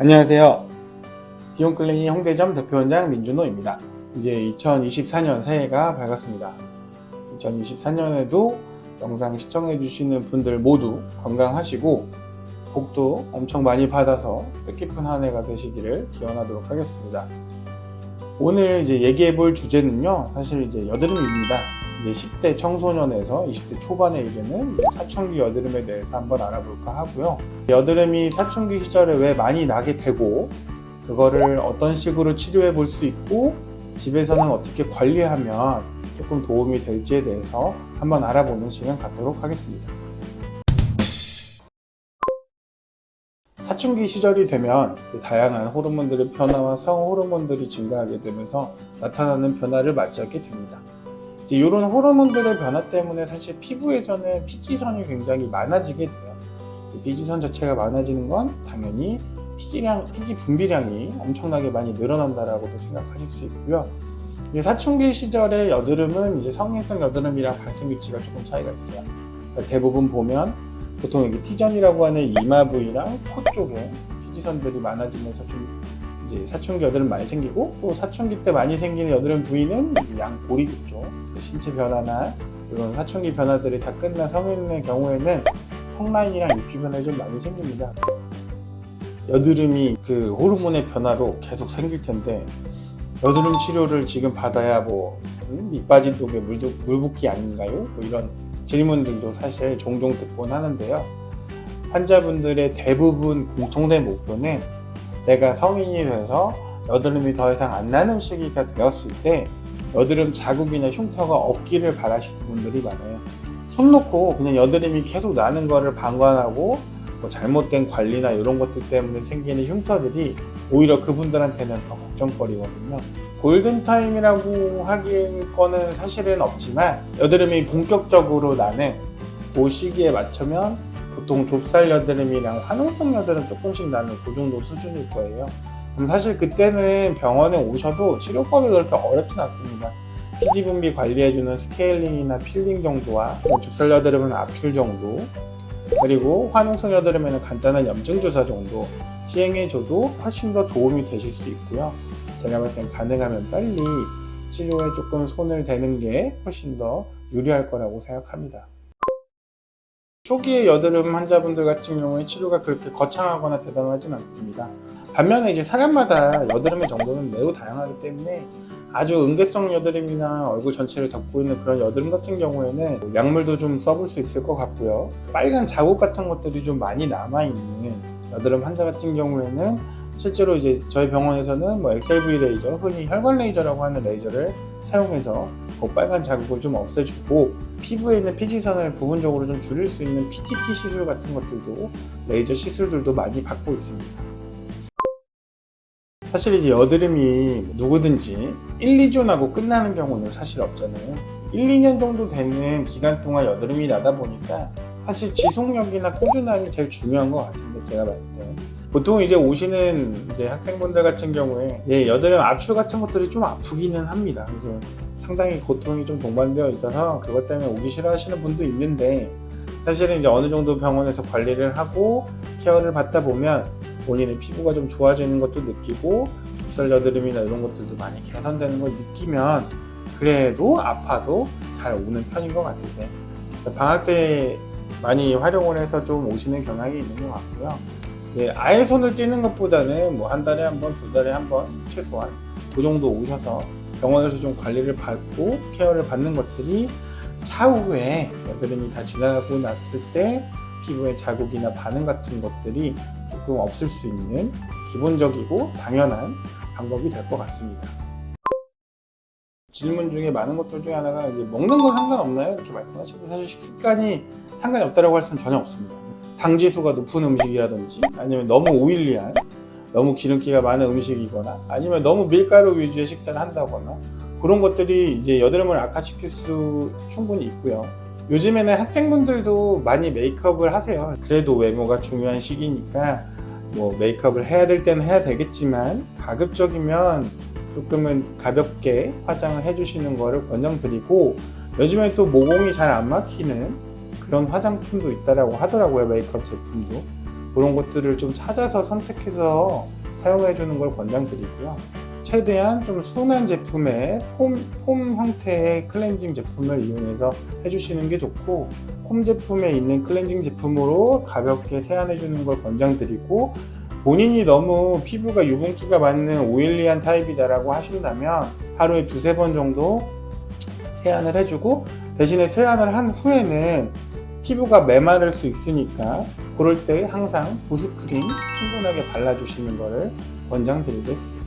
안녕하세요. 디온클레이 홍대점 대표원장 민준호입니다. 이제 2024년 새해가 밝았습니다. 2024년에도 영상 시청해주시는 분들 모두 건강하시고 복도 엄청 많이 받아서 뜻깊은 한 해가 되시기를 기원하도록 하겠습니다. 오늘 이제 얘기해볼 주제는요, 사실 이제 여드름입니다. 이제 10대 청소년에서 20대 초반에 이르는 이제 사춘기 여드름에 대해서 한번 알아볼까 하고요. 여드름이 사춘기 시절에 왜 많이 나게 되고, 그거를 어떤 식으로 치료해 볼 수 있고, 집에서는 어떻게 관리하면 조금 도움이 될지에 대해서 한번 알아보는 시간 갖도록 하겠습니다. 사춘기 시절이 되면 다양한 호르몬들의 변화와 성호르몬들이 증가하게 되면서 나타나는 변화를 맞이하게 됩니다. 이런 호르몬들의 변화 때문에 사실 피부에서는 피지선이 굉장히 많아지게 돼요. 피지선 자체가 많아지는 건 당연히 피지 분비량이 엄청나게 많이 늘어난다라고도 생각하실 수 있고요. 사춘기 시절의 여드름은 이제 성인성 여드름이랑 발생 위치가 조금 차이가 있어요. 그러니까 대부분 보면 보통 여기 T존이라고 하는 이마 부위랑 코 쪽에 피지선들이 많아지면서 좀 이제 사춘기 여드름 많이 생기고, 또 사춘기 때 많이 생기는 여드름 부위는 양 고리근 쪽, 신체 변화나 이런 사춘기 변화들이 다 끝난 성인의 경우에는 턱라인이랑 입 주변에 좀 많이 생깁니다. 여드름이 그 호르몬의 변화로 계속 생길 텐데, 여드름 치료를 지금 받아야 밑 빠진 독에 물 붓기 아닌가요? 이런 질문들도 사실 종종 듣곤 하는데요. 환자분들의 대부분 공통된 목표는 내가 성인이 돼서 여드름이 더 이상 안 나는 시기가 되었을 때 여드름 자국이나 흉터가 없기를 바라시는 분들이 많아요. 손 놓고 그냥 여드름이 계속 나는 거를 방관하고 잘못된 관리나 이런 것들 때문에 생기는 흉터들이 오히려 그분들한테는 더 걱정거리거든요. 골든타임이라고 하기에는 사실은 없지만, 여드름이 본격적으로 나는 그 시기에 맞추면 보통 좁쌀 여드름이랑 화농성 여드름 조금씩 나는 그 정도 수준일 거예요. 그럼 사실 그때는 병원에 오셔도 치료법이 그렇게 어렵진 않습니다. 피지 분비 관리해주는 스케일링이나 필링 정도와 좁쌀 여드름은 압출 정도, 그리고 화농성 여드름에는 간단한 염증 조사 정도 시행해줘도 훨씬 더 도움이 되실 수 있고요. 제가 봤을 땐 가능하면 빨리 치료에 조금 손을 대는 게 훨씬 더 유리할 거라고 생각합니다. 초기의 여드름 환자분들 같은 경우에 치료가 그렇게 거창하거나 대단하진 않습니다. 반면에 이제 사람마다 여드름의 정도는 매우 다양하기 때문에 아주 응계성 여드름이나 얼굴 전체를 덮고 있는 그런 여드름 같은 경우에는 약물도 좀 써볼 수 있을 것 같고요. 빨간 자국 같은 것들이 좀 많이 남아있는 여드름 환자 같은 경우에는 실제로 이제 저희 병원에서는 XLV 레이저, 흔히 혈관 레이저라고 하는 레이저를 사용해서 그 빨간 자국을 좀 없애주고, 피부에 있는 피지선을 부분적으로 좀 줄일 수 있는 PTT 시술 같은 것들도, 레이저 시술들도 많이 받고 있습니다. 사실 이제 여드름이 누구든지 1, 2주나고 끝나는 경우는 사실 없잖아요. 1, 2년 정도 되는 기간 동안 여드름이 나다 보니까 사실 지속력이나 꾸준함이 제일 중요한 것 같습니다. 제가 봤을 때. 보통 이제 오시는 이제 학생분들 같은 경우에 이제 여드름 압출 같은 것들이 좀 아프기는 합니다. 그래서 상당히 고통이 좀 동반되어 있어서 그것 때문에 오기 싫어하시는 분도 있는데, 사실은 이제 어느 정도 병원에서 관리를 하고 케어를 받다 보면 본인의 피부가 좀 좋아지는 것도 느끼고, 좁쌀 여드름이나 이런 것들도 많이 개선되는 걸 느끼면 그래도 아파도 잘 오는 편인 것 같으세요. 방학 때 많이 활용을 해서 좀 오시는 경향이 있는 것 같고요. 네, 아예 손을 떼는 것보다는 한 달에 한 번, 두 달에 한 번 최소한 그 정도 오셔서 병원에서 좀 관리를 받고 케어를 받는 것들이 차후에 여드름이 다 지나가고 났을 때 피부에 자국이나 반응 같은 것들이 조금 없을 수 있는 기본적이고 당연한 방법이 될 것 같습니다. 질문 중에 많은 것들 중에 하나가 이제 먹는 건 상관없나요? 이렇게 말씀하시고, 사실 식습관이 상관이 없다고 할 수는 전혀 없습니다. 당지수가 높은 음식이라든지, 아니면 너무 오일리한, 너무 기름기가 많은 음식이거나, 아니면 너무 밀가루 위주의 식사를 한다거나, 그런 것들이 이제 여드름을 악화시킬 수 충분히 있고요. 요즘에는 학생분들도 많이 메이크업을 하세요. 그래도 외모가 중요한 시기니까 메이크업을 해야 될 때는 해야 되겠지만, 가급적이면 조금은 가볍게 화장을 해주시는 거를 권장드리고, 요즘에 또 모공이 잘 안 막히는 그런 화장품도 있다라고 하더라고요. 메이크업 제품도. 그런 것들을 좀 찾아서 선택해서 사용해 주는 걸 권장드리고요. 최대한 좀 순한 제품의 폼 형태의 클렌징 제품을 이용해서 해주시는 게 좋고, 폼 제품에 있는 클렌징 제품으로 가볍게 세안해 주는 걸 권장드리고, 본인이 너무 피부가 유분기가 많은 오일리한 타입이다라고 하신다면 하루에 2-3번 정도 세안을 해주고, 대신에 세안을 한 후에는 피부가 메마를 수 있으니까 그럴 때 항상 보습크림 충분하게 발라주시는 것을 권장드리겠습니다.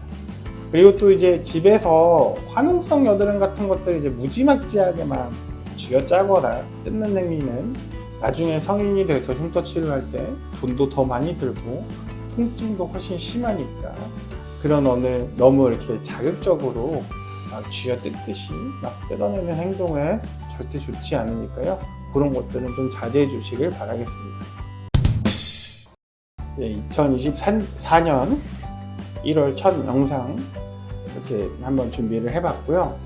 그리고 또 이제 집에서 화농성 여드름 같은 것들을 이제 무지막지하게만 쥐어짜거나 뜯는 행위는 나중에 성인이 돼서 흉터 치료할 때 돈도 더 많이 들고 통증도 훨씬 심하니까, 그런 너무 이렇게 자극적으로 막 쥐어 뜯듯이 막 뜯어내는 행동은 절대 좋지 않으니까요. 그런 것들은 좀 자제해 주시길 바라겠습니다. 2024년 1월 첫 영상 이렇게 한번 준비를 해봤고요.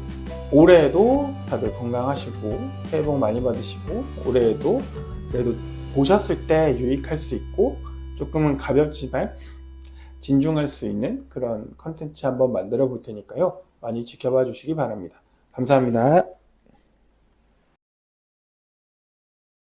올해에도 다들 건강하시고 새해 복 많이 받으시고, 올해에도 그래도 보셨을 때 유익할 수 있고 조금은 가볍지만 진중할 수 있는 그런 컨텐츠 한번 만들어 볼 테니까요. 많이 지켜봐 주시기 바랍니다. 감사합니다.